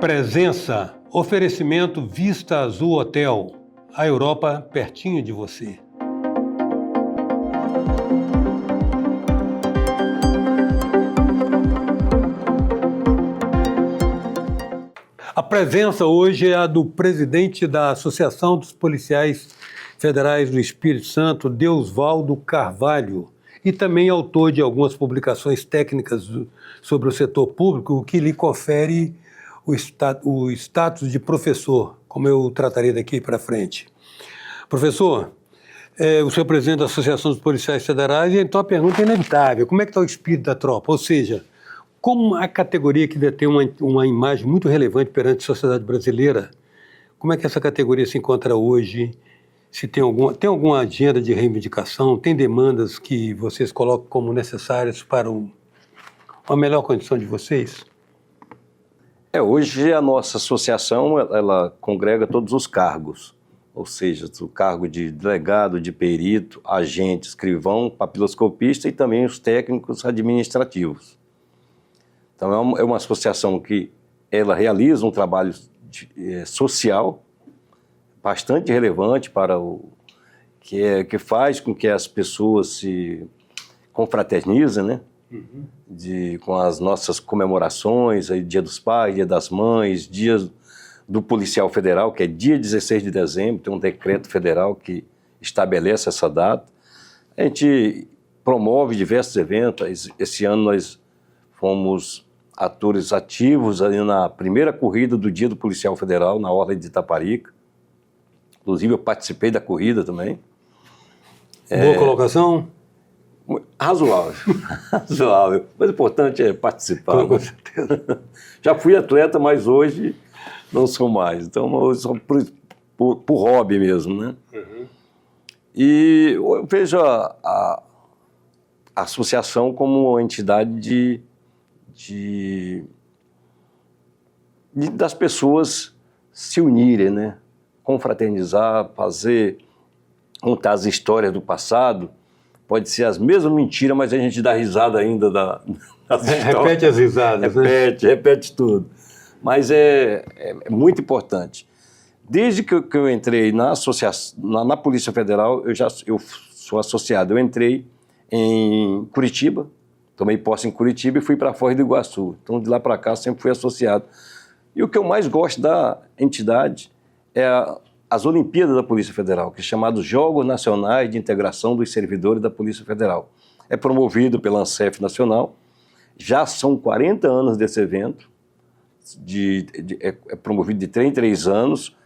Presença, oferecimento Vista Azul Hotel, a Europa pertinho de você. A presença hoje é a do presidente da Associação dos Policiais Federais do Espírito Santo, Deusvaldo Carvalho, e também autor de algumas publicações técnicas sobre o setor público, o que lhe confere o status de professor, como eu tratarei daqui para frente. Professor, o senhor é presidente da Associação dos Policiais Federais, e então a pergunta é inevitável: como é que está o espírito da tropa? Ou seja, como a categoria que detém uma imagem muito relevante perante a sociedade brasileira, como é que essa categoria se encontra hoje? Se tem alguma agenda de reivindicação, tem demandas que vocês colocam como necessárias para uma melhor condição de vocês? Hoje a nossa associação, ela congrega todos os cargos, ou seja, o cargo de delegado, de perito, agente, escrivão, papiloscopista e também os técnicos administrativos. Então é uma associação que ela realiza um trabalho social bastante relevante para que faz com que as pessoas se confraternizem, né? Com as nossas comemorações, aí, Dia dos Pais, Dia das Mães, Dia do Policial Federal, que é dia 16 de dezembro, tem um decreto federal que estabelece essa data. A gente promove diversos eventos. Esse ano nós fomos atores ativos ali na primeira corrida do Dia do Policial Federal, na Orla de Itaparica. Inclusive eu participei da corrida também. Boa colocação? Razoável, razoável. Mas o importante é participar. Com certeza. Já fui atleta, mas hoje não sou mais. Então, só por hobby mesmo, né? Uhum. E eu vejo a associação como uma entidade das pessoas se unirem, né? Confraternizar, contar as histórias do passado. Pode ser as mesmas mentiras, mas a gente dá risada ainda das histórias. Repete as risadas, Repete tudo. Mas é muito importante. Desde que eu entrei na associação, na Polícia Federal, eu sou associado. Eu entrei em Curitiba, tomei posse em Curitiba e fui para Foz do Iguaçu. Então, de lá para cá, sempre fui associado. E o que eu mais gosto da entidade é as Olimpíadas da Polícia Federal, que é chamado Jogos Nacionais de Integração dos Servidores da Polícia Federal. É promovido pela ANSEF Nacional. Já são 40 anos desse evento. É promovido de 3 em 3 anos.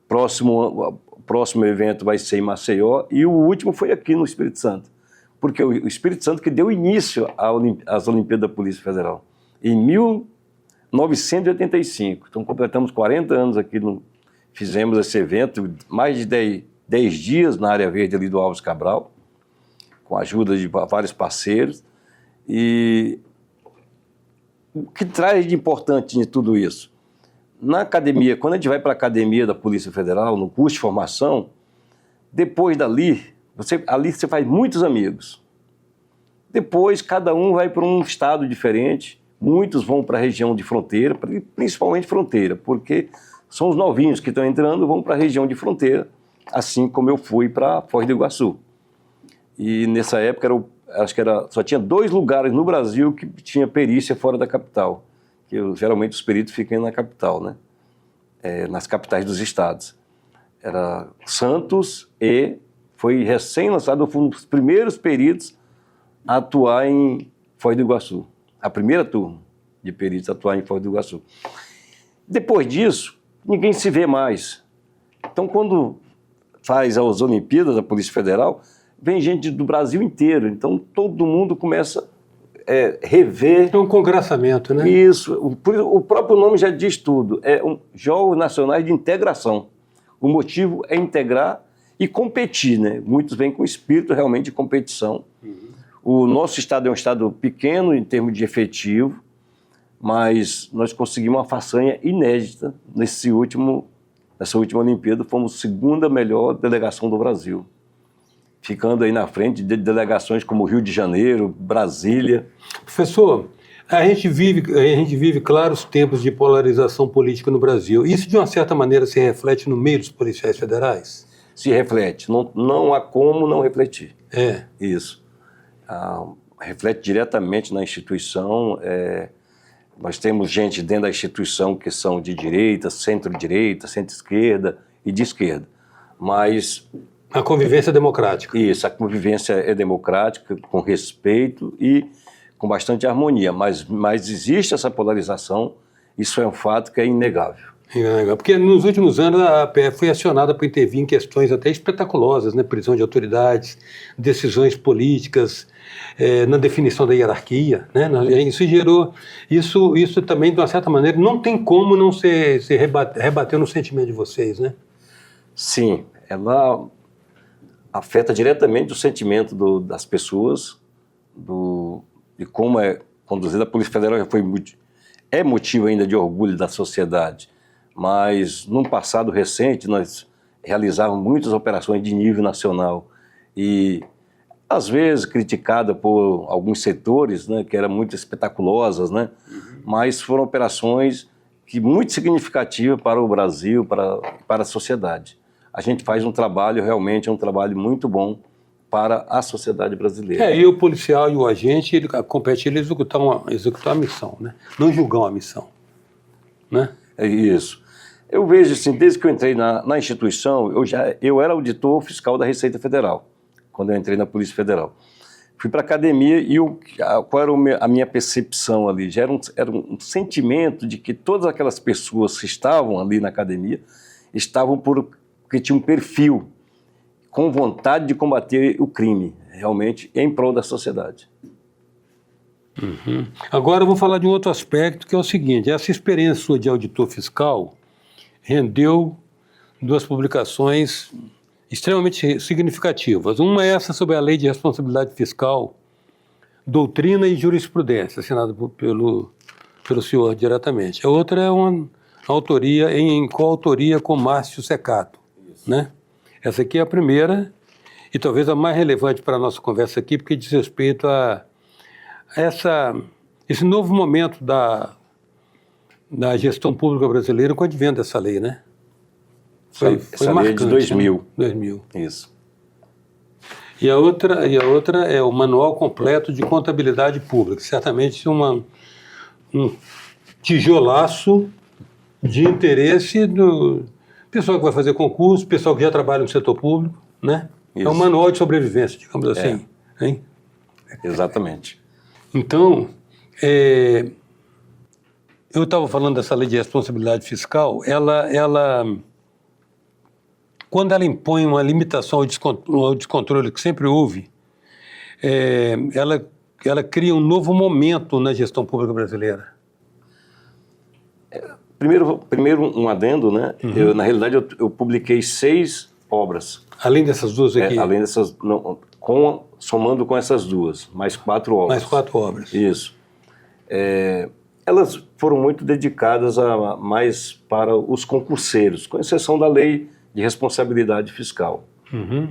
Próximo evento vai ser em Maceió. E o último foi aqui no Espírito Santo. Porque o Espírito Santo que deu início às Olimpíadas da Polícia Federal. Em 1985. Então completamos 40 anos aqui Fizemos esse evento, mais de 10 dias na área verde ali do Alves Cabral, com a ajuda de vários parceiros. E o que traz de importante de tudo isso? Na academia, quando a gente vai para a academia da Polícia Federal, no curso de formação, depois dali, você faz muitos amigos. Depois, cada um vai para um estado diferente, muitos vão para a região de fronteira, principalmente fronteira, porque são os novinhos que estão entrando, vão para a região de fronteira, assim como eu fui para Foz do Iguaçu. E nessa época, só tinha 2 lugares no Brasil que tinha perícia fora da capital, que geralmente os peritos ficam na capital, né? Nas capitais dos estados. Era Santos e foi recém-lançado, eu fui um dos primeiros peritos a atuar em Foz do Iguaçu. A primeira turma de peritos a atuar em Foz do Iguaçu. Depois disso, ninguém se vê mais. Então, quando faz as Olimpíadas da Polícia Federal, vem gente do Brasil inteiro. Então, todo mundo começa a rever... É um congraçamento, né? Isso. O próprio nome já diz tudo. É Jogos Nacionais de Integração. O motivo é integrar e competir, né? Muitos vêm com espírito realmente de competição. Uhum. O nosso estado é um estado pequeno em termos de efetivo, mas nós conseguimos uma façanha inédita nessa última Olimpíada. Fomos a segunda melhor delegação do Brasil, ficando aí na frente de delegações como Rio de Janeiro, Brasília. Professor, A gente vive claros tempos de polarização política no Brasil. Isso, de uma certa maneira, se reflete no meio dos policiais federais? Se reflete, não há como não refletir. É. Isso. Reflete diretamente na instituição. Nós temos gente dentro da instituição que são de direita, centro-direita, centro-esquerda e de esquerda. Mas... A convivência é democrática. Isso, a convivência é democrática, com respeito e com bastante harmonia. Mas existe essa polarização, isso é um fato que é inegável. Porque nos últimos anos a PF foi acionada para intervir em questões até espetaculosas, né? Prisão de autoridades, decisões políticas, na definição da hierarquia, né? Isso gerou, isso também, de uma certa maneira, não tem como não se rebater no sentimento de vocês, né? Sim, ela afeta diretamente o sentimento das pessoas, de como é conduzida. A Polícia Federal já é motivo ainda de orgulho da sociedade, mas num passado recente nós realizávamos muitas operações de nível nacional e às vezes criticada por alguns setores, né, que eram muito espetaculosas, né, mas foram operações muito significativas para o Brasil, para a sociedade. A gente faz um trabalho, realmente é um trabalho muito bom para a sociedade brasileira. E o policial e o agente, compete ele executar a missão, né? Não julgar uma missão, né? É isso. Eu vejo assim, desde que eu entrei na instituição, eu era auditor fiscal da Receita Federal, quando eu entrei na Polícia Federal. Fui para a academia e qual era a minha percepção ali? Já era um sentimento de que todas aquelas pessoas que estavam ali na academia estavam porque tinham um perfil com vontade de combater o crime, realmente, em prol da sociedade. Uhum. Agora eu vou falar de um outro aspecto, que é o seguinte: essa experiência sua de auditor fiscal rendeu 2 publicações extremamente significativas. Uma é essa sobre a Lei de Responsabilidade Fiscal, Doutrina e Jurisprudência, assinada pelo senhor diretamente. A outra é uma autoria em coautoria com Márcio Secato, né? Essa aqui é a primeira e talvez a mais relevante para a nossa conversa aqui, porque diz respeito a esse novo momento da gestão pública brasileira com o advento dessa lei, né? Foi essa marcante, lei é de 2000. Né? 2000. Isso. E a outra é o Manual Completo de Contabilidade Pública. Certamente um tijolaço de interesse do pessoal que vai fazer concurso, pessoal que já trabalha no setor público, né? Isso. É um manual de sobrevivência, digamos assim. Hein? Exatamente. Então, eu estava falando dessa lei de responsabilidade fiscal, quando ela impõe uma limitação ao descontrole que sempre houve, ela cria um novo momento na gestão pública brasileira. Primeiro um adendo, né? Uhum. Na realidade, eu publiquei 6 obras. Além dessas 2 aqui? Além dessas, somando com essas 2, mais 4 obras. Mais 4 obras. Isso. Elas foram muito dedicadas mais para os concurseiros, com exceção da Lei de Responsabilidade Fiscal. Uhum.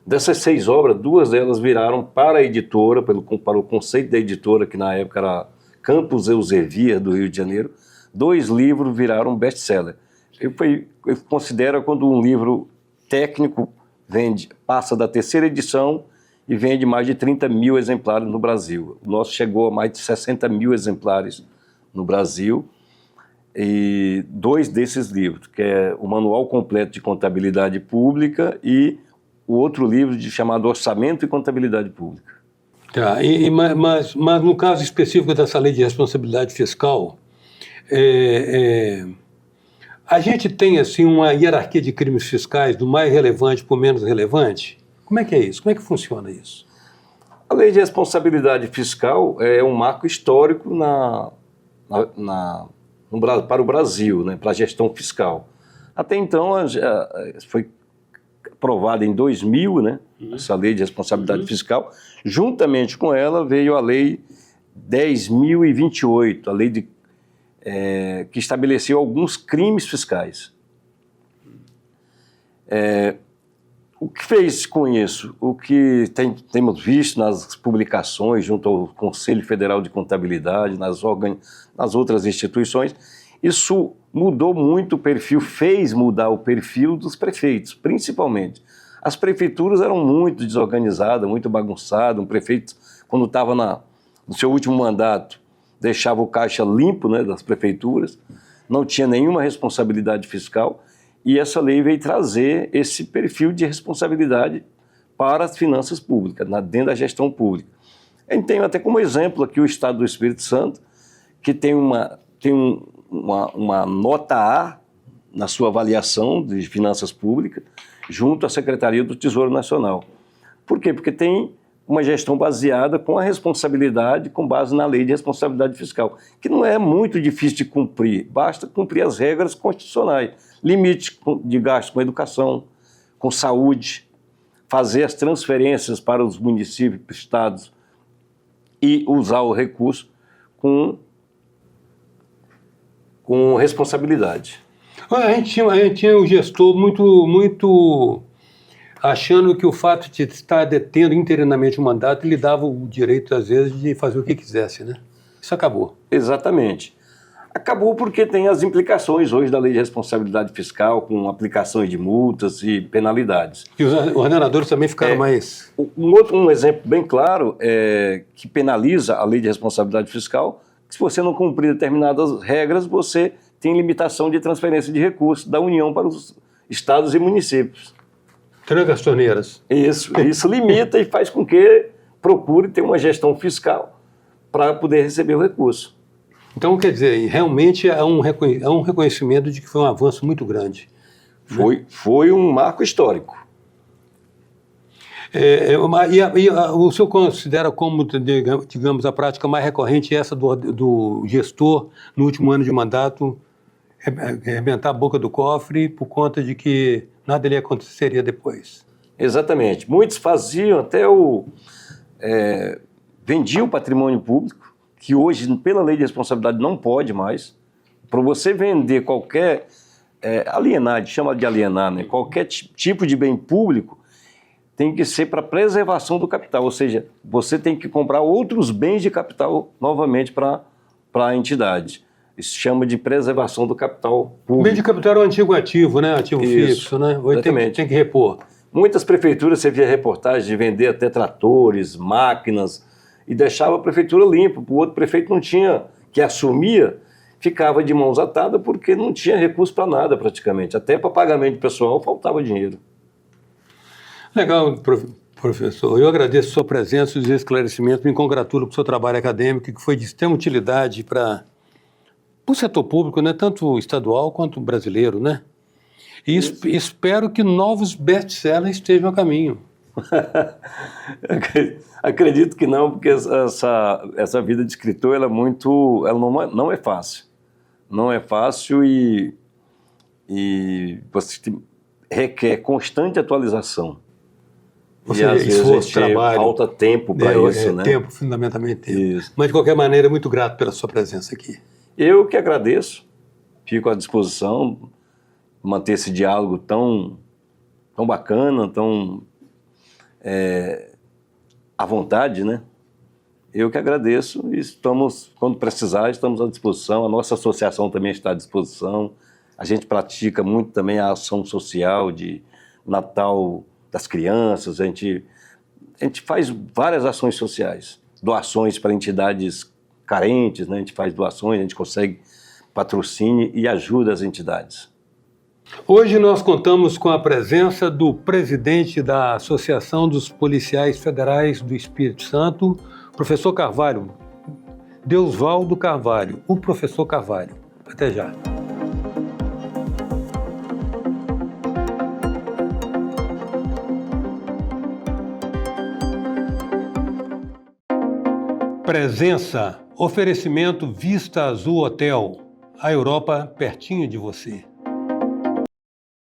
Dessas 6 obras, 2 delas viraram para a editora, para o conceito da editora, que na época era Campos Eusevia, do Rio de Janeiro. 2 livros viraram best-seller. Eu considero quando um livro técnico passa da 3ª edição e vende mais de 30 mil exemplares no Brasil. O nosso chegou a mais de 60 mil exemplares no Brasil. E 2 desses livros, que é o Manual Completo de Contabilidade Pública e o outro livro chamado Orçamento e Contabilidade Pública. Tá, mas no caso específico dessa lei de responsabilidade fiscal, a gente tem assim uma hierarquia de crimes fiscais do mais relevante para o menos relevante? Como é que é isso? Como é que funciona isso? A lei de responsabilidade fiscal é um marco histórico para o Brasil, né, para a gestão fiscal. Até então, foi aprovada em 2000, né, essa lei de responsabilidade fiscal. Juntamente com ela veio a lei 10.028, a lei que estabeleceu alguns crimes fiscais. O que fez com isso? O que temos visto nas publicações junto ao Conselho Federal de Contabilidade, nas outras instituições, isso mudou muito o perfil, fez mudar o perfil dos prefeitos, principalmente. As prefeituras eram muito desorganizadas, muito bagunçadas. Um prefeito, quando estava no seu último mandato, deixava o caixa limpo, né, das prefeituras, não tinha nenhuma responsabilidade fiscal. E essa lei veio trazer esse perfil de responsabilidade para as finanças públicas, dentro da gestão pública. A gente tem até como exemplo aqui o Estado do Espírito Santo, que tem uma nota A na sua avaliação de finanças públicas, junto à Secretaria do Tesouro Nacional. Por quê? Porque tem uma gestão baseada com a responsabilidade, com base na lei de responsabilidade fiscal, que não é muito difícil de cumprir, basta cumprir as regras constitucionais, limite de gasto com educação, com saúde, fazer as transferências para os municípios, estados e usar o recurso com responsabilidade. A gente tinha um gestor muito achando que o fato de estar detendo interinamente o mandato lhe dava o direito, às vezes, de fazer o que quisesse, né? Isso acabou. Exatamente. Acabou porque tem as implicações hoje da lei de responsabilidade fiscal, com aplicações de multas e penalidades. E os ordenadores também ficaram mais... Um exemplo bem claro que penaliza a lei de responsabilidade fiscal, que se você não cumprir determinadas regras, você tem limitação de transferência de recursos da União para os estados e municípios. Tranca as torneiras. Isso limita e faz com que procure ter uma gestão fiscal para poder receber o recurso. Então, quer dizer, realmente é um reconhecimento de que foi um avanço muito grande. Foi um marco histórico. O senhor considera como, digamos, a prática mais recorrente essa do gestor, no último ano de mandato, arrebentar a boca do cofre por conta de que nada lhe aconteceria depois? Exatamente. Muitos faziam até vendiam o patrimônio público, que hoje, pela lei de responsabilidade, não pode mais. Para você vender qualquer alienar, chama de alienar, né? Qualquer tipo de bem público, tem que ser para preservação do capital, ou seja, você tem que comprar outros bens de capital novamente para a entidade. Isso chama de preservação do capital público. Bem de capital é um antigo ativo, né? Ativo fixo, né? Tem que repor. Muitas prefeituras, você via reportagem de vender até tratores, máquinas, e deixava a prefeitura limpa. O outro prefeito não tinha, que assumia, ficava de mãos atadas porque não tinha recurso para nada praticamente. Até para pagamento pessoal faltava dinheiro. Legal, professor. Eu agradeço a sua presença e os esclarecimentos. Me congratulo com o seu trabalho acadêmico, que foi de extrema utilidade para o setor público, né? Tanto estadual quanto brasileiro, né? E espero que novos best-sellers estejam a caminho. Acredito que não, porque essa vida de escritor ela não é fácil. Não é fácil e você requer constante atualização. Ou seja, às vezes trabalho, falta tempo para isso, né? Tempo, fundamentalmente tempo. Isso. Mas, de qualquer maneira, muito grato pela sua presença aqui. Eu que agradeço, fico à disposição, manter esse diálogo tão bacana, tão à vontade, né? Eu que agradeço e quando precisar, estamos à disposição. A nossa associação também está à disposição. A gente pratica muito também a ação social de Natal das crianças, a gente faz várias ações sociais, doações para entidades carentes, né? A gente faz doações, a gente consegue patrocínio e ajuda as entidades. Hoje nós contamos com a presença do presidente da Associação dos Policiais Federais do Espírito Santo, professor Carvalho, Deusvaldo Carvalho, o professor Carvalho. Até já. Presença, oferecimento Vista Azul Hotel, a Europa pertinho de você.